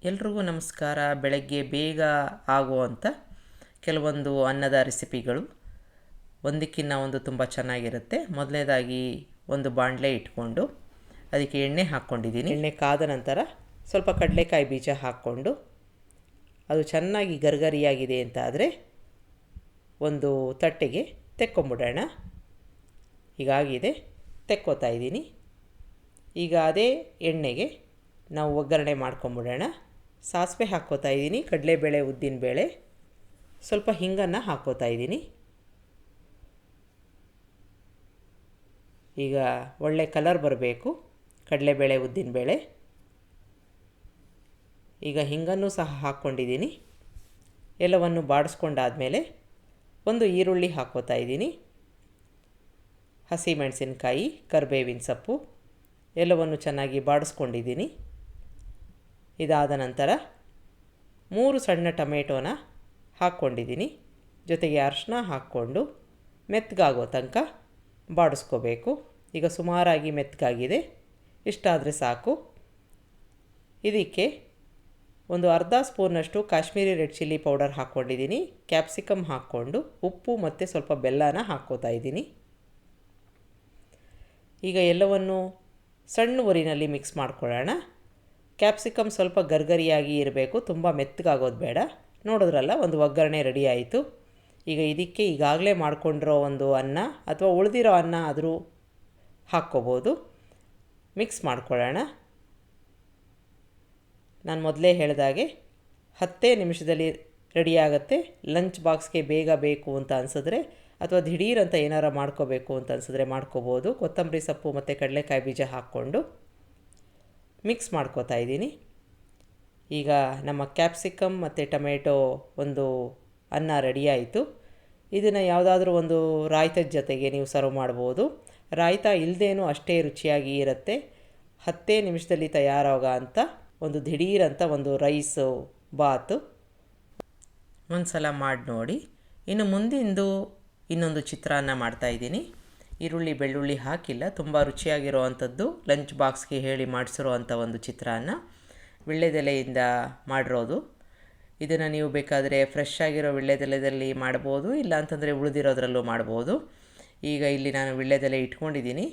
ಎಲ್ರಿಗೂ ನಮಸ್ಕಾರ. ಬೆಳಗ್ಗೆ ಬೇಗ ಆಗುವಂಥ ಕೆಲವೊಂದು ಅನ್ನದ ರೆಸಿಪಿಗಳು ಒಂದಕ್ಕಿಂತ ಒಂದು ತುಂಬ ಚೆನ್ನಾಗಿರುತ್ತೆ. ಮೊದಲನೇದಾಗಿ ಒಂದು ಬಾಣಲೆ ಇಟ್ಕೊಂಡು ಅದಕ್ಕೆ ಎಣ್ಣೆ ಹಾಕ್ಕೊಂಡಿದ್ದೀನಿ. ಎಣ್ಣೆ ಕಾದ ನಂತರ ಸ್ವಲ್ಪ ಕಡಲೆಕಾಯಿ ಬೀಜ ಹಾಕ್ಕೊಂಡು ಅದು ಚೆನ್ನಾಗಿ ಗರಿಗರಿಯಾಗಿದೆ ಅಂತ ಆದರೆ ಒಂದು ತಟ್ಟೆಗೆ ತೆಕ್ಕೊಂಬಿಡೋಣ. ಹೀಗಾಗಿದೆ, ತೆಕ್ಕೋತಾ ಇದ್ದೀನಿ. ಈಗ ಅದೇ ಎಣ್ಣೆಗೆ ನಾವು ಒಗ್ಗರಣೆ ಮಾಡ್ಕೊಂಬಿಡೋಣ. ಸಾಸಿವೆ ಹಾಕ್ಕೋತಾ ಇದ್ದೀನಿ, ಕಡಲೆಬೇಳೆ, ಉದ್ದಿನಬೇಳೆ, ಸ್ವಲ್ಪ ಹಿಂಗನ್ನು ಹಾಕ್ಕೋತಾ ಇದ್ದೀನಿ. ಈಗ ಒಳ್ಳೆ ಕಲರ್ ಬರಬೇಕು ಕಡಲೆಬೇಳೆ, ಉದ್ದಿನಬೇಳೆ. ಈಗ ಹಿಂಗನ್ನು ಸಹ ಹಾಕ್ಕೊಂಡಿದ್ದೀನಿ. ಎಲ್ಲವನ್ನು ಬಾಡಿಸ್ಕೊಂಡಾದಮೇಲೆ ಒಂದು ಈರುಳ್ಳಿ ಹಾಕ್ಕೋತಾ ಇದ್ದೀನಿ, ಹಸಿಮೆಣಸಿನ್ಕಾಯಿ, ಕರಿಬೇವಿನ ಸೊಪ್ಪು ಎಲ್ಲವನ್ನು ಚೆನ್ನಾಗಿ ಬಾಡಿಸ್ಕೊಂಡಿದ್ದೀನಿ. ಇದಾದ ನಂತರ 3 ಸಣ್ಣ ಟೊಮೆಟೊನ ಹಾಕ್ಕೊಂಡಿದ್ದೀನಿ. ಜೊತೆಗೆ ಅರಿಶಿನ ಹಾಕ್ಕೊಂಡು ಮೆತ್ತಗಾಗೋ ತನಕ ಬಾಡಿಸ್ಕೋಬೇಕು. ಈಗ ಸುಮಾರಾಗಿ ಮೆತ್ತಗಾಗಿದೆ, ಇಷ್ಟಾದರೆ ಸಾಕು. ಇದಕ್ಕೆ ಒಂದು ಅರ್ಧ ಸ್ಪೂನಷ್ಟು ಕಾಶ್ಮೀರಿ ರೆಡ್ ಚಿಲ್ಲಿ ಪೌಡರ್ ಹಾಕ್ಕೊಂಡಿದ್ದೀನಿ. ಕ್ಯಾಪ್ಸಿಕಮ್ ಹಾಕ್ಕೊಂಡು ಉಪ್ಪು ಮತ್ತು ಸ್ವಲ್ಪ ಬೆಲ್ಲನ ಹಾಕ್ಕೋತಾ ಇದ್ದೀನಿ. ಈಗ ಎಲ್ಲವನ್ನು ಸಣ್ಣ ಉರಿನಲ್ಲಿ ಮಿಕ್ಸ್ ಮಾಡ್ಕೊಳ್ಳೋಣ. ಕ್ಯಾಪ್ಸಿಕಮ್ ಸ್ವಲ್ಪ ಗರ್ಗರಿಯಾಗಿ ಇರಬೇಕು, ತುಂಬ ಮೆತ್ತಗಾಗೋದು ಬೇಡ. ನೋಡಿದ್ರಲ್ಲ, ಒಂದು ಒಗ್ಗರಣೆ ರೆಡಿ ಆಯಿತು. ಈಗ ಇದಕ್ಕೆ ಈಗಾಗಲೇ ಮಾಡ್ಕೊಂಡಿರೋ ಒಂದು ಅನ್ನ ಅಥವಾ ಉಳಿದಿರೋ ಅನ್ನ ಆದರೂ ಹಾಕ್ಕೋಬೋದು. ಮಿಕ್ಸ್ ಮಾಡ್ಕೊಳ್ಳೋಣ. ನಾನು ಮೊದಲೇ ಹೇಳಿದಾಗೆ 10 ನಿಮಿಷದಲ್ಲಿ ರೆಡಿಯಾಗುತ್ತೆ. ಲಂಚ್ ಬಾಕ್ಸ್ಗೆ ಬೇಗ ಬೇಕು ಅಂತ ಅನಿಸಿದ್ರೆ ಅಥವಾ ದಿಢೀರ್ ಅಂತ ಏನಾರು ಮಾಡ್ಕೋಬೇಕು ಅಂತ ಅನಿಸಿದ್ರೆ ಮಾಡ್ಕೋಬೋದು. ಕೊತ್ತಂಬರಿ ಸೊಪ್ಪು ಮತ್ತು ಕಡಲೆಕಾಯಿ ಬೀಜ ಹಾಕ್ಕೊಂಡು ಮಿಕ್ಸ್ ಮಾಡ್ಕೋತಾ ಇದ್ದೀನಿ. ಈಗ ನಮ್ಮ ಕ್ಯಾಪ್ಸಿಕಮ್ ಮತ್ತು ಟೊಮೆಟೊ ಒಂದು ಅನ್ನ ರೆಡಿಯಾಯಿತು. ಇದನ್ನು ಯಾವುದಾದ್ರೂ ಒಂದು ರಾಯ್ತದ ಜೊತೆಗೆ ನೀವು ಸರ್ವ್ ಮಾಡ್ಬೋದು. ರಾಯ್ತ ಇಲ್ಲದೇನೂ ಅಷ್ಟೇ ರುಚಿಯಾಗಿ ಇರುತ್ತೆ. 10 ನಿಮಿಷದಲ್ಲಿ ತಯಾರಾಗೋ ಅಂಥ ಒಂದು ದಿಢೀರಂಥ ಒಂದು ರೈಸು ಬಾತು ಒಂದು ಸಲ ಮಾಡಿ ನೋಡಿ. ಇನ್ನು ಮುಂದಿಂದು ಇನ್ನೊಂದು ಚಿತ್ರಾನ್ನ ಮಾಡ್ತಾಯಿದ್ದೀನಿ. ಈರುಳ್ಳಿ ಬೆಳ್ಳುಳ್ಳಿ ಹಾಕಿಲ್ಲ, ತುಂಬ ರುಚಿಯಾಗಿರೋ ಅಂಥದ್ದು, ಲಂಚ್ ಬಾಕ್ಸ್ಗೆ ಹೇಳಿ ಮಾಡಿಸಿರೋ ಅಂಥ ಒಂದು ಚಿತ್ರಾನ್ನ, ವೀಳ್ಯದೆಲೆಯಿಂದ ಮಾಡಿರೋದು. ಇದನ್ನು ನೀವು ಬೇಕಾದರೆ ಫ್ರೆಶ್ ಆಗಿರೋ ವೀಳ್ಯದೆಲೆಯಲ್ಲಿ ಮಾಡ್ಬೋದು, ಇಲ್ಲ ಅಂತಂದರೆ ಉಳಿದಿರೋದ್ರಲ್ಲೂ ಮಾಡ್ಬೋದು. ಈಗ ಇಲ್ಲಿ ನಾನು ವೀಳ್ಯದೆಲೆ ಇಟ್ಕೊಂಡಿದ್ದೀನಿ.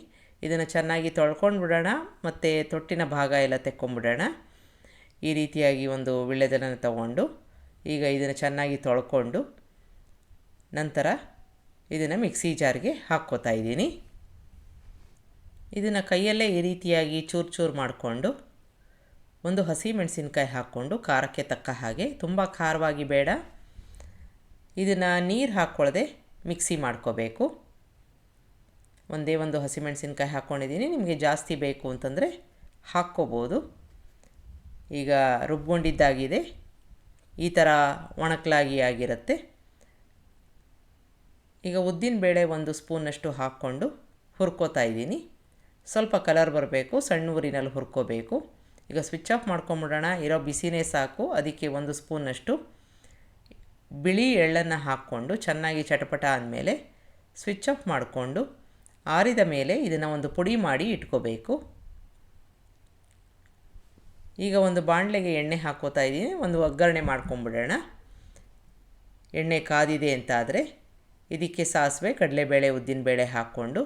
ಇದನ್ನು ಚೆನ್ನಾಗಿ ತೊಳ್ಕೊಂಡು ಬಿಡೋಣ ಮತ್ತು ತೊಟ್ಟಿನ ಭಾಗ ಎಲ್ಲ ತೆಕ್ಕೊಂಬಿಡೋಣ. ಈ ರೀತಿಯಾಗಿ ಒಂದು ವೀಳ್ಯದೆಲೆನ ತಗೊಂಡು ಈಗ ಇದನ್ನು ಚೆನ್ನಾಗಿ ತೊಳ್ಕೊಂಡು ನಂತರ ಇದನ್ನು ಮಿಕ್ಸಿ ಜಾರ್ಗೆ ಹಾಕ್ಕೋತಾ ಇದ್ದೀನಿ. ಇದನ್ನು ಕೈಯಲ್ಲೇ ಈ ರೀತಿಯಾಗಿ ಚೂರು ಚೂರು ಮಾಡಿಕೊಂಡು ಒಂದು ಹಸಿಮೆಣಸಿನ್ಕಾಯಿ ಹಾಕ್ಕೊಂಡು ಖಾರಕ್ಕೆ ತಕ್ಕ ಹಾಗೆ, ತುಂಬ ಖಾರವಾಗಿ ಬೇಡ. ಇದನ್ನು ನೀರು ಹಾಕ್ಕೊಳ್ಳದೆ ಮಿಕ್ಸಿ ಮಾಡ್ಕೋಬೇಕು. ಒಂದೇ ಒಂದು ಹಸಿಮೆಣಸಿನ್ಕಾಯಿ ಹಾಕ್ಕೊಂಡಿದ್ದೀನಿ. ನಿಮಗೆ ಜಾಸ್ತಿ ಬೇಕು ಅಂತಂದರೆ ಹಾಕ್ಕೋಬೋದು. ಈಗ ರುಬ್ಕೊಂಡಿದ್ದಾಗಿದೆ, ಈ ಥರ ಒಣಕಲಾಗಿ ಆಗಿರುತ್ತೆ. ಈಗ ಉದ್ದಿನಬೇಳೆ 1 ಸ್ಪೂನಷ್ಟು ಹಾಕ್ಕೊಂಡು ಹುರ್ಕೋತಾ ಇದ್ದೀನಿ. ಸ್ವಲ್ಪ ಕಲರ್ ಬರಬೇಕು, ಸಣ್ಣ ಊರಿನಲ್ಲಿ ಹುರ್ಕೋಬೇಕು. ಈಗ ಸ್ವಿಚ್ ಆಫ್ ಮಾಡ್ಕೊಂಬಿಡೋಣ. ಇರೋ ಬಿಸಿನೇ ಸಾಕು. ಅದಕ್ಕೆ 1 ಸ್ಪೂನಷ್ಟು ಬಿಳಿ ಎಳ್ಳನ್ನು ಹಾಕ್ಕೊಂಡು ಚೆನ್ನಾಗಿ ಚಟಪಟ ಆದಮೇಲೆ ಸ್ವಿಚ್ ಆಫ್ ಮಾಡಿಕೊಂಡು ಆರಿದ ಮೇಲೆ ಇದನ್ನು ಒಂದು ಪುಡಿ ಮಾಡಿ ಇಟ್ಕೋಬೇಕು. ಈಗ ಒಂದು ಬಾಣಲೆಗೆ ಎಣ್ಣೆ ಹಾಕ್ಕೋತಾ ಇದ್ದೀನಿ. ಒಂದು ಒಗ್ಗರಣೆ ಮಾಡ್ಕೊಂಬಿಡೋಣ. ಎಣ್ಣೆ ಕಾದಿದೆ ಅಂತಾದರೆ ಇದಕ್ಕೆ ಸಾಸಿವೆ, ಕಡಲೆಬೇಳೆ, ಉದ್ದಿನಬೇಳೆ ಹಾಕ್ಕೊಂಡು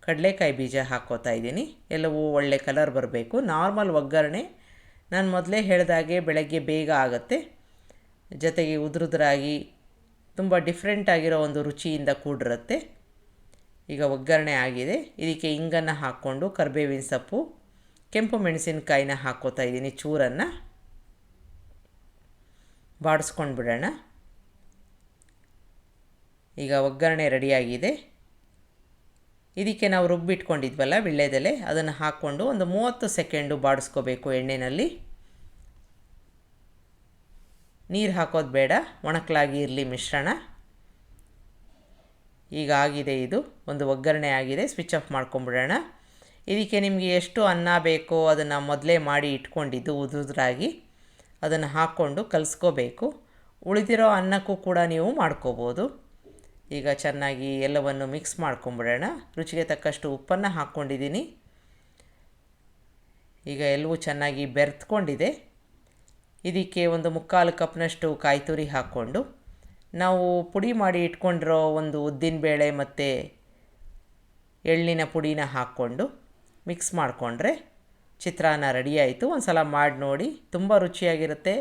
ಕಡಲೆಕಾಯಿ ಬೀಜ ಹಾಕ್ಕೋತಾ ಇದ್ದೀನಿ. ಎಲ್ಲವೂ ಒಳ್ಳೆ ಕಲರ್ ಬರಬೇಕು. ನಾರ್ಮಲ್ ಒಗ್ಗರಣೆ, ನಾನು ಮೊದಲೇ ಹೇಳಿದಾಗೆ ಬೆಳಗ್ಗೆ ಬೇಗ ಆಗುತ್ತೆ. ಜೊತೆಗೆ ಉದುರುದ್ರಾಗಿ ತುಂಬ ಡಿಫ್ರೆಂಟ್ ಆಗಿರೋ ಒಂದು ರುಚಿಯಿಂದ ಕೂಡಿರುತ್ತೆ. ಈಗ ಒಗ್ಗರಣೆ ಆಗಿದೆ. ಇದಕ್ಕೆ ಇಂಗನ್ನು ಹಾಕ್ಕೊಂಡು ಕರಿಬೇವಿನ ಸೊಪ್ಪು, ಕೆಂಪು ಮೆಣಸಿನಕಾಯಿನ ಹಾಕ್ಕೋತಾ ಇದ್ದೀನಿ. ಚೂರನ್ನು ಬಾಡಿಸ್ಕೊಂಡು ಬಿಡೋಣ. ಈಗ ಒಗ್ಗರಣೆ ರೆಡಿಯಾಗಿದೆ. ಇದಕ್ಕೆ ನಾವು ರುಬ್ಬಿಟ್ಕೊಂಡಿದ್ವಲ್ಲ ವೀಳ್ಯದೆಲೆ, ಅದನ್ನು ಹಾಕ್ಕೊಂಡು ಒಂದು 30 ಸೆಕೆಂಡು ಬಾಡಿಸ್ಕೋಬೇಕು ಎಣ್ಣೆಯಲ್ಲಿ. ನೀರು ಹಾಕೋದು ಬೇಡ, ಒಣಕಲಾಗಿ ಇರಲಿ ಮಿಶ್ರಣ. ಈಗ ಆಗಿದೆ, ಇದು ಒಂದು ಒಗ್ಗರಣೆ ಆಗಿದೆ. ಸ್ವಿಚ್ ಆಫ್ ಮಾಡ್ಕೊಂಬಿಡೋಣ. ಇದಕ್ಕೆ ನಿಮಗೆ ಎಷ್ಟು ಅನ್ನ ಬೇಕೋ ಅದನ್ನು ಮೊದಲೇ ಮಾಡಿ ಇಟ್ಕೊಂಡಿದ್ದು ಉದುರಾಗಿ ಅದನ್ನು ಹಾಕ್ಕೊಂಡು ಕಲಿಸ್ಕೋಬೇಕು. ಉಳಿದಿರೋ ಅನ್ನಕ್ಕೂ ಕೂಡ ನೀವು ಮಾಡ್ಕೋಬೋದು. ಈಗ ಚೆನ್ನಾಗಿ ಎಲ್ಲವನ್ನು ಮಿಕ್ಸ್ ಮಾಡ್ಕೊಂಬಿಡೋಣ. ರುಚಿಗೆ ತಕ್ಕಷ್ಟು ಉಪ್ಪನ್ನು ಹಾಕ್ಕೊಂಡಿದ್ದೀನಿ. ಈಗ ಎಲ್ಲವೂ ಚೆನ್ನಾಗಿ ಬೆರೆತ್ಕೊಂಡಿದೆ. ಇದಕ್ಕೆ ಒಂದು 3/4 ಕಪ್ನಷ್ಟು ಕಾಯಿ ತುರಿ ಹಾಕ್ಕೊಂಡು ನಾವು ಪುಡಿ ಮಾಡಿ ಇಟ್ಕೊಂಡಿರೋ ಒಂದು ಉದ್ದಿನಬೇಳೆ ಮತ್ತು ಎಳ್ಳಿನ ಪುಡಿನ ಹಾಕ್ಕೊಂಡು ಮಿಕ್ಸ್ ಮಾಡಿಕೊಂಡ್ರೆ ಚಿತ್ರಾನ್ನ ರೆಡಿ ಆಯಿತು. ಒಂದು ಸಲ ಮಾಡಿ ನೋಡಿ, ತುಂಬ ರುಚಿಯಾಗಿರುತ್ತೆ.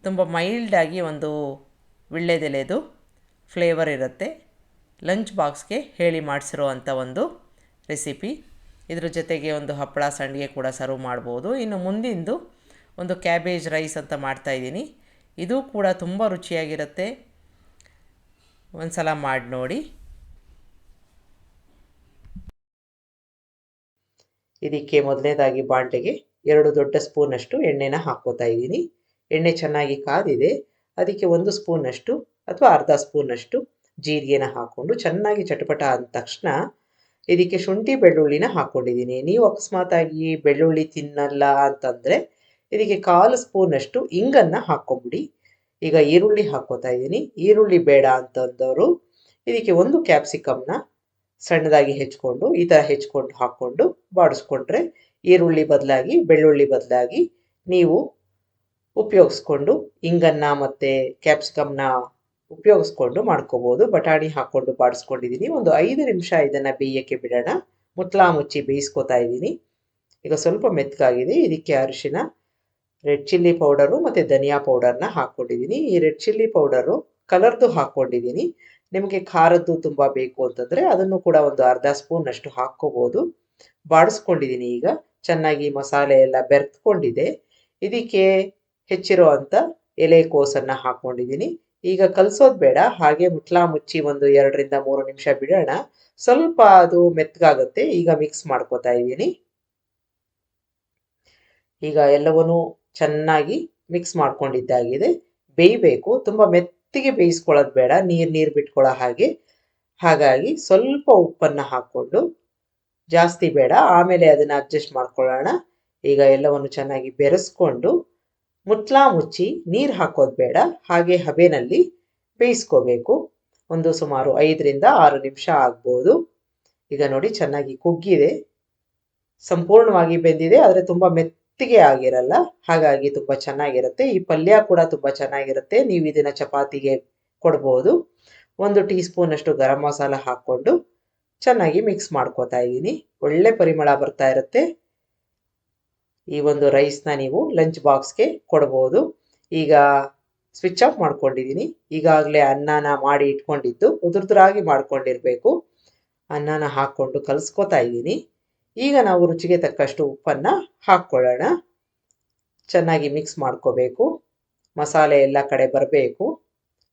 ತುಂಬ ಮೈಲ್ಡಾಗಿ ಒಂದು ವೀಳ್ಯದೆಲೆದು ಫ್ಲೇವರ್ ಇರುತ್ತೆ. ಲಂಚ್ ಬಾಕ್ಸ್ಗೆ ಹೇಳಿ ಮಾಡಿಸಿರೋ ಅಂಥ ಒಂದು ರೆಸಿಪಿ. ಇದ್ರ ಜೊತೆಗೆ ಒಂದು ಹಪ್ಪಳ ಸಂಡಿಗೆ ಕೂಡ ಸರ್ವ್ ಮಾಡ್ಬೋದು. ಇನ್ನು ಮುಂದಿಂದು ಒಂದು ಕ್ಯಾಬೇಜ್ ರೈಸ್ ಅಂತ ಮಾಡ್ತಾಯಿದ್ದೀನಿ. ಇದು ಕೂಡ ತುಂಬ ರುಚಿಯಾಗಿರುತ್ತೆ. ಒಂದು ಸಲ ಮಾಡಿ ನೋಡಿ. ಇದಕ್ಕೆ ಮೊದಲನೇದಾಗಿ ಬಾಣಲೆಗೆ 2 ದೊಡ್ಡ ಸ್ಪೂನಷ್ಟು ಎಣ್ಣೆನ ಹಾಕ್ಕೋತಾ ಇದ್ದೀನಿ. ಎಣ್ಣೆ ಚೆನ್ನಾಗಿ ಕಾದಿದೆ. ಅದಕ್ಕೆ 1 ಸ್ಪೂನಷ್ಟು ಅಥವಾ ಅರ್ಧ ಸ್ಪೂನಷ್ಟು ಜೀರಿಗೆನ ಹಾಕ್ಕೊಂಡು ಚೆನ್ನಾಗಿ ಚಟಪಟ ಅಂದ ತಕ್ಷಣ ಇದಕ್ಕೆ ಶುಂಠಿ ಬೆಳ್ಳುಳ್ಳಿನ ಹಾಕ್ಕೊಂಡಿದ್ದೀನಿ. ನೀವು ಅಕಸ್ಮಾತಾಗಿ ಬೆಳ್ಳುಳ್ಳಿ ತಿನ್ನಲ್ಲ ಅಂತಂದರೆ ಇದಕ್ಕೆ 1/4 ಸ್ಪೂನಷ್ಟು ಇಂಗನ್ನು ಹಾಕ್ಕೊಂಬಿಡಿ. ಈಗ ಈರುಳ್ಳಿ ಹಾಕ್ಕೋತಾ ಇದ್ದೀನಿ. ಈರುಳ್ಳಿ ಬೇಡ ಅಂತಂದವರು ಇದಕ್ಕೆ 1 ಕ್ಯಾಪ್ಸಿಕಮ್ನ ಸಣ್ಣದಾಗಿ ಹೆಚ್ಕೊಂಡು ಈ ಥರ ಹೆಚ್ಕೊಂಡು ಹಾಕ್ಕೊಂಡು ಬಾಡಿಸ್ಕೊಂಡ್ರೆ ಈರುಳ್ಳಿ ಬದಲಾಗಿ ಬೆಳ್ಳುಳ್ಳಿ ಬದಲಾಗಿ ನೀವು ಉಪಯೋಗಿಸ್ಕೊಂಡು ಇಂಗನ್ನು ಮತ್ತು ಕ್ಯಾಪ್ಸಿಕಮ್ನ ಉಪಯೋಗಿಸ್ಕೊಂಡು ಮಾಡ್ಕೋಬೋದು. ಬಟಾಣಿ ಹಾಕ್ಕೊಂಡು ಬಾಡಿಸ್ಕೊಂಡಿದ್ದೀನಿ. ಒಂದು 5 ನಿಮಿಷ ಇದನ್ನು ಬೇಯಕ್ಕೆ ಬಿಡೋಣ. ಮುಚ್ಚಳ ಮುಚ್ಚಿ ಬೇಯಿಸ್ಕೊತಾ ಇದ್ದೀನಿ. ಈಗ ಸ್ವಲ್ಪ ಮೆತ್ತಗಾಗಿದೆ. ಇದಕ್ಕೆ ಅರಿಶಿನ, ರೆಡ್ ಚಿಲ್ಲಿ ಪೌಡರು ಮತ್ತು ಧನಿಯಾ ಪೌಡರ್ನ ಹಾಕ್ಕೊಂಡಿದ್ದೀನಿ. ಈ ರೆಡ್ ಚಿಲ್ಲಿ ಪೌಡರು ಕಲರ್ದು ಹಾಕ್ಕೊಂಡಿದ್ದೀನಿ. ನಿಮಗೆ ಖಾರದ್ದು ತುಂಬ ಬೇಕು ಅಂತಂದರೆ ಅದನ್ನು ಕೂಡ ಒಂದು ಅರ್ಧ ಸ್ಪೂನಷ್ಟು ಹಾಕ್ಕೋಬೋದು. ಬಾಡಿಸ್ಕೊಂಡಿದ್ದೀನಿ. ಈಗ ಚೆನ್ನಾಗಿ ಮಸಾಲೆ ಎಲ್ಲ ಬೆರೆತ್ಕೊಂಡಿದೆ. ಇದಕ್ಕೆ ಹೆಚ್ಚಿರೋ ಅಂಥ ಎಲೆಕೋಸನ್ನು ಹಾಕ್ಕೊಂಡಿದ್ದೀನಿ. ಈಗ ಕಲಸೋದು ಬೇಡ, ಹಾಗೆ ಮುಚ್ಚಳ ಮುಚ್ಚಿ ಒಂದು 2 ರಿಂದ 3 ನಿಮಿಷ ಬಿಡೋಣ. ಸ್ವಲ್ಪ ಅದು ಮೆತ್ತಗಾಗುತ್ತೆ. ಈಗ ಮಿಕ್ಸ್ ಮಾಡ್ಕೋತಾ ಇದ್ದೀನಿ. ಈಗ ಎಲ್ಲವನ್ನೂ ಚೆನ್ನಾಗಿ ಮಿಕ್ಸ್ ಮಾಡ್ಕೊಂಡಿದ್ದಾಗಿದೆ. ಬೇಯಬೇಕು. ತುಂಬ ಮೆತ್ತಿಗೆ ಬೇಯಿಸ್ಕೊಳ್ಳೋದು ಬೇಡ, ನೀರು ಬಿಟ್ಕೊಳ್ಳೋ ಹಾಗೆ. ಹಾಗಾಗಿ ಸ್ವಲ್ಪ ಉಪ್ಪನ್ನು ಹಾಕ್ಕೊಂಡು, ಜಾಸ್ತಿ ಬೇಡ, ಆಮೇಲೆ ಅದನ್ನು ಅಡ್ಜಸ್ಟ್ ಮಾಡ್ಕೊಳ್ಳೋಣ. ಈಗ ಎಲ್ಲವನ್ನು ಚೆನ್ನಾಗಿ ಬೆರೆಸ್ಕೊಂಡು ಮುಚ್ಚಳ ಮುಚ್ಚಿ ನೀರು ಹಾಕೋದು ಬೇಡ, ಹಾಗೆ ಹಬೆನಲ್ಲಿ ಬೇಯಿಸ್ಕೋಬೇಕು. ಒಂದು ಸುಮಾರು 5 ರಿಂದ 6 ನಿಮಿಷ ಆಗ್ಬೋದು. ಈಗ ನೋಡಿ ಚೆನ್ನಾಗಿ ಕುಗ್ಗಿದೆ, ಸಂಪೂರ್ಣವಾಗಿ ಬೆಂದಿದೆ, ಆದರೆ ತುಂಬ ಮೆತ್ತಿಗೆ ಆಗಿರಲ್ಲ. ಹಾಗಾಗಿ ತುಂಬ ಚೆನ್ನಾಗಿರುತ್ತೆ. ಈ ಪಲ್ಯ ಕೂಡ ತುಂಬ ಚೆನ್ನಾಗಿರುತ್ತೆ. ನೀವು ಇದನ್ನು ಚಪಾತಿಗೆ ಕೊಡ್ಬೋದು. 1 ಟೀ ಸ್ಪೂನಷ್ಟು ಗರಂ ಮಸಾಲ ಹಾಕ್ಕೊಂಡು ಚೆನ್ನಾಗಿ ಮಿಕ್ಸ್ ಮಾಡ್ಕೋತಾ ಇದ್ದೀನಿ. ಒಳ್ಳೆ ಪರಿಮಳ ಬರ್ತಾ ಇರುತ್ತೆ. ಈ ಒಂದು ರೈಸ್ನ ನೀವು ಲಂಚ್ ಬಾಕ್ಸ್ಗೆ ಕೊಡ್ಬೋದು. ಈಗ ಸ್ವಿಚ್ ಆಫ್ ಮಾಡ್ಕೊಂಡಿದ್ದೀನಿ. ಈಗಾಗಲೇ ಅನ್ನನ ಮಾಡಿ ಇಟ್ಕೊಂಡಿದ್ದು ಉದುರುದುರಾಗಿ ಮಾಡ್ಕೊಂಡಿರಬೇಕು. ಅನ್ನನ ಹಾಕ್ಕೊಂಡು ಕಲಿಸ್ಕೋತಾ ಇದ್ದೀನಿ. ಈಗ ನಾವು ರುಚಿಗೆ ತಕ್ಕಷ್ಟು ಉಪ್ಪನ್ನು ಹಾಕ್ಕೊಳ್ಳೋಣ. ಚೆನ್ನಾಗಿ ಮಿಕ್ಸ್ ಮಾಡ್ಕೋಬೇಕು. ಮಸಾಲೆ ಎಲ್ಲ ಕಡೆ ಬರಬೇಕು.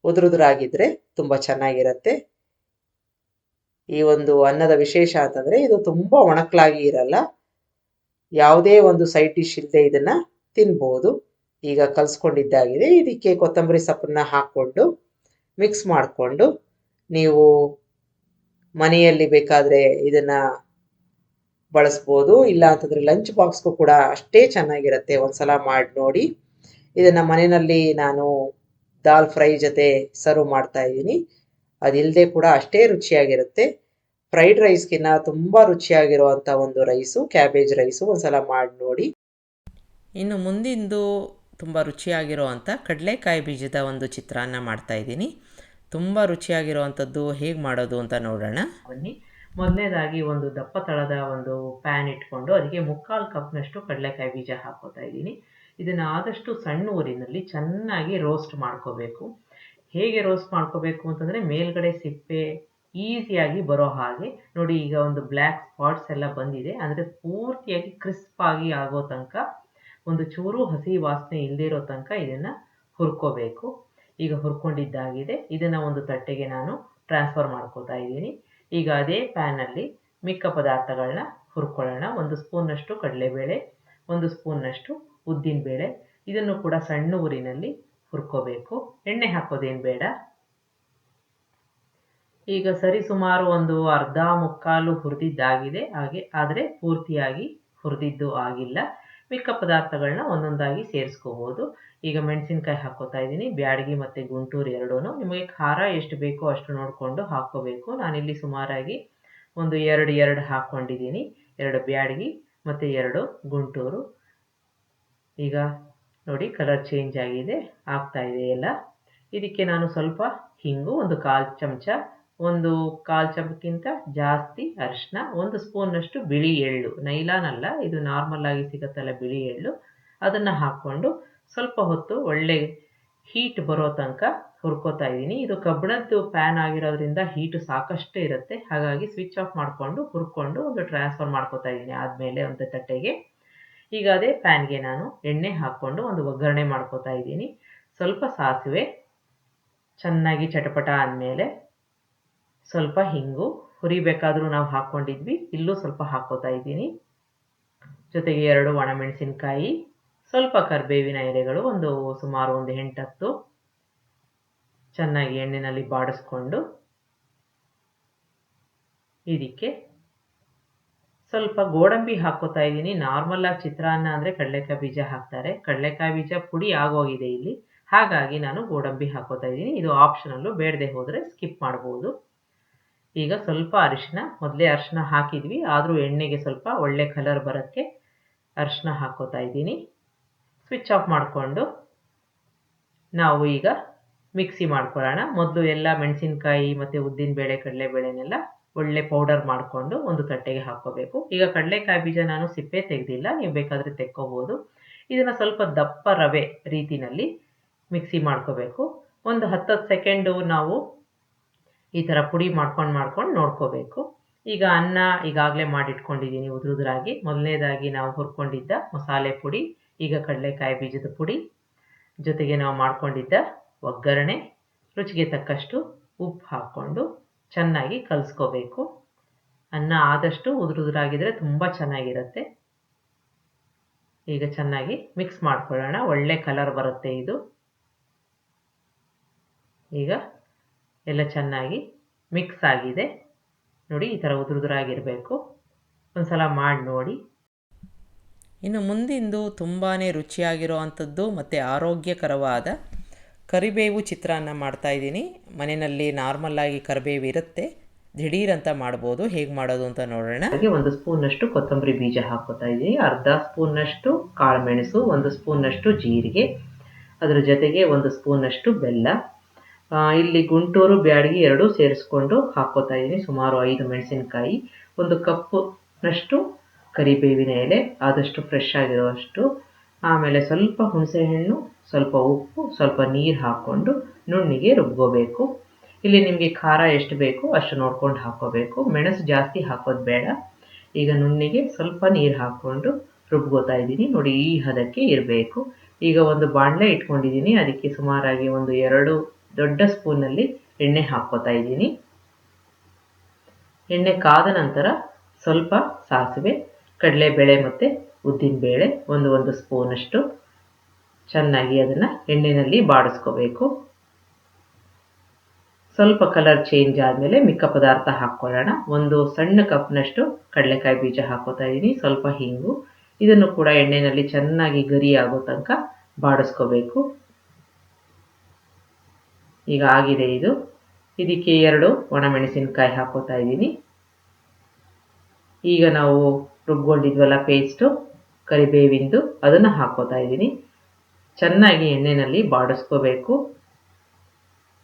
ಉದುರುದುರಾಗಿದ್ದರೆ ತುಂಬ ಚೆನ್ನಾಗಿರುತ್ತೆ. ಈ ಒಂದು ಅನ್ನದ ವಿಶೇಷ ಅಂತಂದರೆ ಇದು ತುಂಬ ಒಣಕಲಾಗಿ ಇರಲ್ಲ. ಯಾವುದೇ ಒಂದು ಸೈಡ್ ಡಿಶ್ ಇಲ್ಲದೆ ಇದನ್ನು ತಿನ್ಬೋದು. ಈಗ ಕಲಿಸ್ಕೊಂಡಿದ್ದಾಗಿದೆ. ಇದಕ್ಕೆ ಕೊತ್ತಂಬರಿ ಸೊಪ್ಪನ್ನ ಹಾಕ್ಕೊಂಡು ಮಿಕ್ಸ್ ಮಾಡಿಕೊಂಡು ನೀವು ಮನೆಯಲ್ಲಿ ಬೇಕಾದರೆ ಇದನ್ನು ಬಳಸ್ಬೋದು. ಇಲ್ಲ ಅಂತಂದರೆ ಲಂಚ್ ಬಾಕ್ಸ್ಗೂ ಕೂಡ ಅಷ್ಟೇ ಚೆನ್ನಾಗಿರುತ್ತೆ. ಒಂದು ಸಲ ಮಾಡಿ ನೋಡಿ. ಇದನ್ನು ಮನೆಯಲ್ಲಿ ನಾನು ದಾಲ್ ಫ್ರೈ ಜೊತೆ ಸರ್ವ್ ಮಾಡ್ತಾ ಇದ್ದೀನಿ. ಅದಿಲ್ಲದೆ ಕೂಡ ಅಷ್ಟೇ ರುಚಿಯಾಗಿರುತ್ತೆ. ಫ್ರೈಡ್ ರೈಸ್ಗಿನ್ನ ತುಂಬ ರುಚಿಯಾಗಿರುವಂಥ ಒಂದು ರೈಸು ಕ್ಯಾಬೇಜ್ ರೈಸು. ಒಂದು ಸಲ ಮಾಡಿ ನೋಡಿ. ಇನ್ನು ಮುಂದಿಂದು ತುಂಬ ರುಚಿಯಾಗಿರುವಂಥ ಕಡಲೆಕಾಯಿ ಬೀಜದ ಒಂದು ಚಿತ್ರಾನ್ನ ಮಾಡ್ತಾಯಿದ್ದೀನಿ. ತುಂಬ ರುಚಿಯಾಗಿರುವಂಥದ್ದು ಹೇಗೆ ಮಾಡೋದು ಅಂತ ನೋಡೋಣ ಬನ್ನಿ. ಮೊದಲನೇದಾಗಿ ಒಂದು ದಪ್ಪ ತಳದ ಒಂದು ಪ್ಯಾನ್ ಇಟ್ಕೊಂಡು ಅದಕ್ಕೆ 3/4 ಕಪ್ನಷ್ಟು ಕಡಲೆಕಾಯಿ ಬೀಜ ಹಾಕ್ಕೋತಾ ಇದ್ದೀನಿ. ಇದನ್ನು ಆದಷ್ಟು ಸಣ್ಣ ಊರಿನಲ್ಲಿ ಚೆನ್ನಾಗಿ ರೋಸ್ಟ್ ಮಾಡ್ಕೋಬೇಕು. ಹೇಗೆ ರೋಸ್ಟ್ ಮಾಡ್ಕೋಬೇಕು ಅಂತಂದರೆ ಮೇಲ್ಗಡೆ ಸಿಪ್ಪೆ ಈಸಿಯಾಗಿ ಬರೋ ಹಾಗೆ ನೋಡಿ. ಈಗ ಒಂದು ಬ್ಲ್ಯಾಕ್ ಸ್ಪಾಟ್ಸ್ ಎಲ್ಲ ಬಂದಿದೆ, ಅಂದರೆ ಪೂರ್ತಿಯಾಗಿ ಕ್ರಿಸ್ಪಾಗಿ ಆಗೋ ತನಕ, ಒಂದು ಚೂರು ಹಸಿ ವಾಸನೆ ಇಲ್ಲದಿರೋ ತನಕ ಇದನ್ನು ಹುರ್ಕೋಬೇಕು. ಈಗ ಹುರ್ಕೊಂಡಿದ್ದಾಗಿದೆ. ಇದನ್ನು ಒಂದು ತಟ್ಟೆಗೆ ನಾನು ಟ್ರಾನ್ಸ್ಫರ್ ಮಾಡ್ಕೋತಾ ಇದ್ದೀನಿ. ಈಗ ಅದೇ ಪ್ಯಾನಲ್ಲಿ ಮಿಕ್ಕ ಪದಾರ್ಥಗಳನ್ನ ಹುರ್ಕೊಳ್ಳೋಣ. 1 ಸ್ಪೂನಷ್ಟು ಕಡಲೆಬೇಳೆ, 1 ಸ್ಪೂನ್ನಷ್ಟು ಉದ್ದಿನಬೇಳೆ. ಇದನ್ನು ಕೂಡ ಸಣ್ಣ ಊರಿನಲ್ಲಿ ಹುರ್ಕೋಬೇಕು. ಎಣ್ಣೆ ಹಾಕೋದೇನು ಬೇಡ. ಈಗ ಸರಿ ಸುಮಾರು ಒಂದು ಅರ್ಧ ಮುಕ್ಕಾಲು ಹುರಿದಿದ್ದಾಗಿದೆ. ಆದರೆ ಪೂರ್ತಿಯಾಗಿ ಹುರಿದಿದ್ದು ಆಗಿಲ್ಲ. ಮಿಕ್ಕ ಪದಾರ್ಥಗಳನ್ನ ಒಂದೊಂದಾಗಿ ಸೇರಿಸ್ಕೋಬೋದು. ಈಗ ಮೆಣಸಿನ್ಕಾಯಿ ಹಾಕ್ಕೋತಾ ಇದ್ದೀನಿ. ಬ್ಯಾಡಗಿ ಮತ್ತು ಗುಂಟೂರು ಎರಡೂ. ನಿಮಗೆ ಖಾರ ಎಷ್ಟು ಬೇಕೋ ಅಷ್ಟು ನೋಡಿಕೊಂಡು ಹಾಕ್ಕೋಬೇಕು. ನಾನಿಲ್ಲಿ ಸುಮಾರಾಗಿ ಒಂದು 2 ಹಾಕ್ಕೊಂಡಿದ್ದೀನಿ. 2 ಬ್ಯಾಡಗಿ ಮತ್ತು 2 ಗುಂಟೂರು. ಈಗ ನೋಡಿ ಕಲರ್ ಚೇಂಜ್ ಆಗಿದೆ, ಆಗ್ತಾ ಇದೆ ಎಲ್ಲ. ಇದಕ್ಕೆ ನಾನು ಸ್ವಲ್ಪ ಹಿಂಗು, ಒಂದು 1/4 ಚಮಚ, ಒಂದು 1/4 ಚಮಚಕ್ಕಿಂತ ಜಾಸ್ತಿ ಅರಿಶಿನ, 1 ಸ್ಪೂನ್ನಷ್ಟು ಬಿಳಿ ಎಳ್ಳು, ನೈಲಾನ್ ಅಲ್ಲ, ಇದು ನಾರ್ಮಲ್ ಆಗಿ ಸಿಗುತ್ತಲ್ಲ ಬಿಳಿ ಎಳ್ಳು, ಅದನ್ನು ಹಾಕ್ಕೊಂಡು ಸ್ವಲ್ಪ ಹೊತ್ತು ಒಳ್ಳೆ ಹೀಟ್ ಬರೋ ತನಕ ಹುರ್ಕೋತಾ ಇದ್ದೀನಿ. ಇದು ಕಬ್ಬಿಣದ್ದು ಪ್ಯಾನ್ ಆಗಿರೋದ್ರಿಂದ ಹೀಟು ಸಾಕಷ್ಟು ಇರುತ್ತೆ, ಹಾಗಾಗಿ ಸ್ವಿಚ್ ಆಫ್ ಮಾಡಿಕೊಂಡು ಹುರ್ಕೊಂಡು ಒಂದು ಟ್ರಾನ್ಸ್ಫರ್ ಮಾಡ್ಕೋತಾ ಇದ್ದೀನಿ ಆದಮೇಲೆ ಒಂದು ತಟ್ಟೆಗೆ. ಈಗ ಅದೇ ಪ್ಯಾನ್ಗೆ ನಾನು ಎಣ್ಣೆ ಹಾಕ್ಕೊಂಡು ಒಂದು ಒಗ್ಗರಣೆ ಮಾಡ್ಕೋತಾ ಇದ್ದೀನಿ. ಸ್ವಲ್ಪ ಸಾಸಿವೆ ಚೆನ್ನಾಗಿ ಚಟಪಟ ಆದಮೇಲೆ ಸ್ವಲ್ಪ ಹಿಂಗು, ಹುರಿಬೇಕಾದ್ರೂ ನಾವು ಹಾಕ್ಕೊಂಡಿದ್ವಿ, ಇಲ್ಲೂ ಸ್ವಲ್ಪ ಹಾಕ್ಕೋತಾ ಇದ್ದೀನಿ. ಜೊತೆಗೆ 2 ಒಣಮೆಣಸಿನ್ಕಾಯಿ, ಸ್ವಲ್ಪ ಕರಿಬೇವಿನ ಎಲೆಗಳು, ಸುಮಾರು ಒಂದು 8-10 ಚೆನ್ನಾಗಿ ಎಣ್ಣೆಯಲ್ಲಿ ಬಾಡಿಸ್ಕೊಂಡು ಇದಕ್ಕೆ ಸ್ವಲ್ಪ ಗೋಡಂಬಿ ಹಾಕ್ಕೋತಾ ಇದ್ದೀನಿ. ನಾರ್ಮಲ್ ಆಗಿ ಚಿತ್ರಾನ್ನ ಅಂದರೆ ಕಡಲೆಕಾಯಿ ಬೀಜ ಹಾಕ್ತಾರೆ, ಕಡಲೆಕಾಯಿ ಬೀಜ ಪುಡಿ ಆಗೋಗಿದೆ ಇಲ್ಲಿ, ಹಾಗಾಗಿ ನಾನು ಗೋಡಂಬಿ ಹಾಕ್ಕೋತಾ ಇದ್ದೀನಿ. ಇದು ಆಪ್ಷನಲ್ಲು, ಬೇಡದೆ ಹೋದರೆ ಸ್ಕಿಪ್ ಮಾಡ್ಬೋದು. ಈಗ ಸ್ವಲ್ಪ ಅರಿಶಿನ, ಮೊದಲೇ ಅರಿಶಿನ ಹಾಕಿದ್ವಿ, ಆದರೂ ಎಣ್ಣೆಗೆ ಸ್ವಲ್ಪ ಒಳ್ಳೆ ಕಲರ್ ಬರೋಕ್ಕೆ ಅರಿಶಿನ ಹಾಕ್ಕೋತಾ ಇದ್ದೀನಿ. ಸ್ವಿಚ್ ಆಫ್ ಮಾಡಿಕೊಂಡು ನಾವು ಈಗ ಮಿಕ್ಸಿ ಮಾಡ್ಕೊಳ್ಳೋಣ. ಮೊದಲು ಎಲ್ಲ ಮೆಣಸಿನ್ಕಾಯಿ ಮತ್ತು ಉದ್ದಿನಬೇಳೆ ಕಡಲೆಬೇಳೆನೆಲ್ಲ ಒಳ್ಳೆ ಪೌಡರ್ ಮಾಡಿಕೊಂಡು ಒಂದು ತಟ್ಟೆಗೆ ಹಾಕ್ಕೋಬೇಕು. ಈಗ ಕಡಲೆಕಾಯಿ ಬೀಜ ನಾನು ಸಿಪ್ಪೆ ತೆಗೆದಿಲ್ಲ, ನೀವು ಬೇಕಾದರೆ ತೆಕ್ಕೋಬೋದು. ಇದನ್ನು ಸ್ವಲ್ಪ ದಪ್ಪ ರವೆ ರೀತಿಯಲ್ಲಿ ಮಿಕ್ಸಿ ಮಾಡ್ಕೋಬೇಕು. ಒಂದು 10 ಸೆಕೆಂಡು ನಾವು ಈ ಥರ ಪುಡಿ ಮಾಡ್ಕೊಂಡು ನೋಡ್ಕೋಬೇಕು. ಈಗ ಅನ್ನ ಈಗಾಗಲೇ ಮಾಡಿಟ್ಕೊಂಡಿದ್ದೀನಿ ಉದುರಾಗಿ. ಮೊದಲನೇದಾಗಿ ನಾವು ಹುರ್ಕೊಂಡಿದ್ದ ಮಸಾಲೆ ಪುಡಿ, ಈಗ ಕಡಲೆಕಾಯಿ ಬೀಜದ ಪುಡಿ, ಜೊತೆಗೆ ನಾವು ಮಾಡ್ಕೊಂಡಿದ್ದ ಒಗ್ಗರಣೆ, ರುಚಿಗೆ ತಕ್ಕಷ್ಟು ಉಪ್ಪು ಹಾಕ್ಕೊಂಡು ಚೆನ್ನಾಗಿ ಕಲಿಸ್ಕೋಬೇಕು. ಅನ್ನ ಆದಷ್ಟು ಉದುರಾಗಿದ್ದರೆ ತುಂಬ ಚೆನ್ನಾಗಿರುತ್ತೆ. ಈಗ ಚೆನ್ನಾಗಿ ಮಿಕ್ಸ್ ಮಾಡ್ಕೊಳ್ಳೋಣ, ಒಳ್ಳೆ ಕಲರ್ ಬರುತ್ತೆ ಇದು. ಈಗ ಎಲ್ಲ ಚೆನ್ನಾಗಿ ಮಿಕ್ಸ್ ಆಗಿದೆ ನೋಡಿ, ಈ ಥರ ಉದುರಾಗಿರಬೇಕು. ಒಂದ್ಸಲ ಮಾಡಿ ನೋಡಿ. ಇನ್ನು ಮುಂದಿಂದು ತುಂಬಾ ರುಚಿಯಾಗಿರೋ ಅಂಥದ್ದು ಮತ್ತು ಆರೋಗ್ಯಕರವಾದ ಕರಿಬೇವು ಚಿತ್ರಾನ್ನ ಮಾಡ್ತಾಯಿದ್ದೀನಿ. ಮನೆಯಲ್ಲಿ ನಾರ್ಮಲ್ಲಾಗಿ ಕರಿಬೇವು ಇರುತ್ತೆ, ದಿಢೀರಂತ ಮಾಡ್ಬೋದು. ಹೇಗೆ ಮಾಡೋದು ಅಂತ ನೋಡೋಣ. ಹಾಗೆ 1 ಸ್ಪೂನ್ನಷ್ಟು ಕೊತ್ತಂಬರಿ ಬೀಜ ಹಾಕ್ಕೋತಾ ಇದ್ದೀನಿ, ಅರ್ಧ ಸ್ಪೂನ್ನಷ್ಟು ಕಾಳುಮೆಣಸು, 1 ಸ್ಪೂನ್ನಷ್ಟು ಜೀರಿಗೆ, ಅದರ ಜೊತೆಗೆ 1 ಸ್ಪೂನ್ನಷ್ಟು ಬೆಲ್ಲ, ಇಲ್ಲಿ ಗುಂಟೂರು ಬ್ಯಾಡಗಿ 2 ಸೇರಿಸ್ಕೊಂಡು ಹಾಕ್ಕೋತಾ ಇದ್ದೀನಿ. ಸುಮಾರು 5 ಮೆಣಸಿನ್ಕಾಯಿ, 1 ಕಪ್ನಷ್ಟು ಕರಿಬೇವಿನ ಎಲೆ, ಆದಷ್ಟು ಫ್ರೆಶ್ ಆಗಿರುವಷ್ಟು, ಆಮೇಲೆ ಸ್ವಲ್ಪ ಹುಣಸೆಹಣ್ಣು, ಸ್ವಲ್ಪ ಉಪ್ಪು, ಸ್ವಲ್ಪ ನೀರು ಹಾಕ್ಕೊಂಡು ನುಣ್ಣಿಗೆ ರುಬ್ಕೋಬೇಕು. ಇಲ್ಲಿ ನಿಮಗೆ ಖಾರ ಎಷ್ಟು ಬೇಕು ಅಷ್ಟು ನೋಡ್ಕೊಂಡು ಹಾಕ್ಕೋಬೇಕು, ಮೆಣಸು ಜಾಸ್ತಿ ಹಾಕೋದು ಬೇಡ. ಈಗ ನುಣ್ಣಿಗೆ ಸ್ವಲ್ಪ ನೀರು ಹಾಕ್ಕೊಂಡು ರುಬ್ಕೋತಾ ಇದ್ದೀನಿ ನೋಡಿ, ಈ ಹದಕ್ಕೆ ಇರಬೇಕು. ಈಗ ಒಂದು ಬಾಣಲೆ ಇಟ್ಕೊಂಡಿದ್ದೀನಿ, ಅದಕ್ಕೆ ಸುಮಾರಾಗಿ 2 ದೊಡ್ಡ ಸ್ಪೂನಲ್ಲಿ ಎಣ್ಣೆ ಹಾಕ್ಕೋತಾ ಇದ್ದೀನಿ. ಎಣ್ಣೆ ಕಾದ ನಂತರ ಸ್ವಲ್ಪ ಸಾಸಿವೆ, ಕಡಲೆಬೇಳೆ ಮತ್ತು ಉದ್ದಿನಬೇಳೆ 1 ಸ್ಪೂನಷ್ಟು ಚೆನ್ನಾಗಿ ಅದನ್ನು ಎಣ್ಣೆಯಲ್ಲಿ ಬಾಡಿಸ್ಕೋಬೇಕು. ಸ್ವಲ್ಪ ಕಲರ್ ಚೇಂಜ್ ಆದಮೇಲೆ ಮಿಕ್ಕ ಪದಾರ್ಥ ಹಾಕ್ಕೊಳ್ಳೋಣ. 1 ಸಣ್ಣ ಕಪ್ನಷ್ಟು ಕಡಲೆಕಾಯಿ ಬೀಜ ಹಾಕ್ಕೋತಾ ಇದ್ದೀನಿ, ಸ್ವಲ್ಪ ಹಿಂಗು, ಇದನ್ನು ಕೂಡ ಎಣ್ಣೆಯಲ್ಲಿ ಚೆನ್ನಾಗಿ ಗರಿ ಆಗೋ ತನಕ ಬಾಡಿಸ್ಕೋಬೇಕು. ಈಗ ಆಗಿದೆ ಇದು. ಇದಕ್ಕೆ 2 ಒಣಮೆಣಸಿನ್ಕಾಯಿ ಹಾಕ್ಕೋತಾ ಇದ್ದೀನಿ. ಈಗ ನಾವು ರುಬ್ಕೊಂಡಿದ್ವಲ್ಲ ಪೇಸ್ಟು ಕರಿಬೇವಿಂದು, ಅದನ್ನು ಹಾಕ್ಕೋತಾ ಇದ್ದೀನಿ. ಚೆನ್ನಾಗಿ ಎಣ್ಣೆಯಲ್ಲಿ ಬಾಡಿಸ್ಕೋಬೇಕು,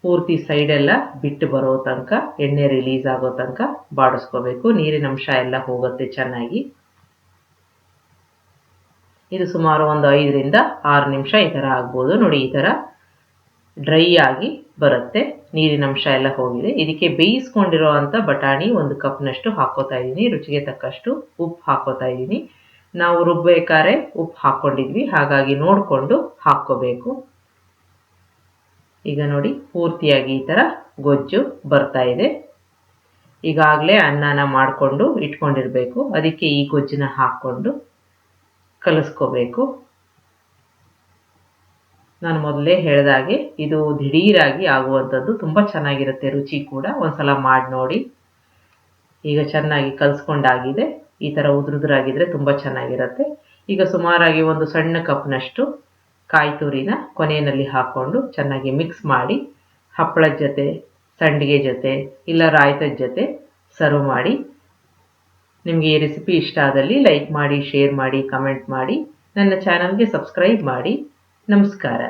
ಪೂರ್ತಿ ಸೈಡೆಲ್ಲ ಬಿಟ್ಟು ಬರೋ ತನಕ, ಎಣ್ಣೆ ರಿಲೀಸ್ ಆಗೋ ತನಕ ಬಾಡಿಸ್ಕೋಬೇಕು. ನೀರಿನ ಅಂಶ ಎಲ್ಲ ಹೋಗುತ್ತೆ ಚೆನ್ನಾಗಿ. ಇದು ಸುಮಾರು ಒಂದು 5-6 ನಿಮಿಷ ಈ ಥರ ಆಗ್ಬೋದು ನೋಡಿ. ಈ ಥರ ಡ್ರೈ ಆಗಿ ಬರುತ್ತೆ, ನೀರಿನ ಅಂಶ ಎಲ್ಲ ಹೋಗಿದೆ. ಇದಕ್ಕೆ ಬೇಯಿಸ್ಕೊಂಡಿರೋ ಅಂಥ ಬಟಾಣಿ 1 ಕಪ್ನಷ್ಟು ಹಾಕ್ಕೋತಾ ಇದ್ದೀನಿ, ರುಚಿಗೆ ತಕ್ಕಷ್ಟು ಉಪ್ಪು ಹಾಕ್ಕೋತಾ ಇದ್ದೀನಿ. ನಾವು ರುಬ್ಬೇಕಾದ್ರೆ ಉಪ್ಪು ಹಾಕ್ಕೊಂಡಿದ್ವಿ, ಹಾಗಾಗಿ ನೋಡಿಕೊಂಡು ಹಾಕ್ಕೋಬೇಕು. ಈಗ ನೋಡಿ ಪೂರ್ತಿಯಾಗಿ ಈ ಥರ ಗೊಜ್ಜು ಬರ್ತಾ ಇದೆ. ಈಗಾಗಲೇ ಅನ್ನನ ಮಾಡಿಕೊಂಡು ಇಟ್ಕೊಂಡಿರಬೇಕು, ಅದಕ್ಕೆ ಈ ಗೊಜ್ಜನ್ನ ಹಾಕ್ಕೊಂಡು ಕಲಿಸ್ಕೋಬೇಕು. ನಾನು ಮೊದಲೇ ಹೇಳಿದಾಗೆ ಇದು ದಿಢೀರಾಗಿ ಆಗುವಂಥದ್ದು, ತುಂಬ ಚೆನ್ನಾಗಿರುತ್ತೆ, ರುಚಿ ಕೂಡ. ಒಂದ್ಸಲ ಮಾಡಿ ನೋಡಿ. ಈಗ ಚೆನ್ನಾಗಿ ಕಲಿಸ್ಕೊಂಡಾಗಿದೆ, ಈ ಥರ ಉದುರಾಗಿದ್ದರೆ ತುಂಬ ಚೆನ್ನಾಗಿರುತ್ತೆ. ಈಗ ಸುಮಾರಾಗಿ 1 ಸಣ್ಣ ಕಪ್ನಷ್ಟು ಕಾಯಿ ತುರಿನ ಕೊನೆಯಲ್ಲಿ ಹಾಕ್ಕೊಂಡು ಚೆನ್ನಾಗಿ ಮಿಕ್ಸ್ ಮಾಡಿ ಹಪ್ಪಳದ ಜೊತೆ, ಸಂಡಿಗೆ ಜೊತೆ, ಇಲ್ಲ ರಾಯ್ತದ ಜೊತೆ ಸರ್ವ್ ಮಾಡಿ. ನಿಮಗೆ ಈ ರೆಸಿಪಿ ಇಷ್ಟ ಆದಲ್ಲಿ ಲೈಕ್ ಮಾಡಿ, ಶೇರ್ ಮಾಡಿ, ಕಮೆಂಟ್ ಮಾಡಿ. ನನ್ನ ಚಾನಲ್ಗೆ ಸಬ್ಸ್ಕ್ರೈಬ್ ಮಾಡಿ. ನಮಸ್ಕಾರ.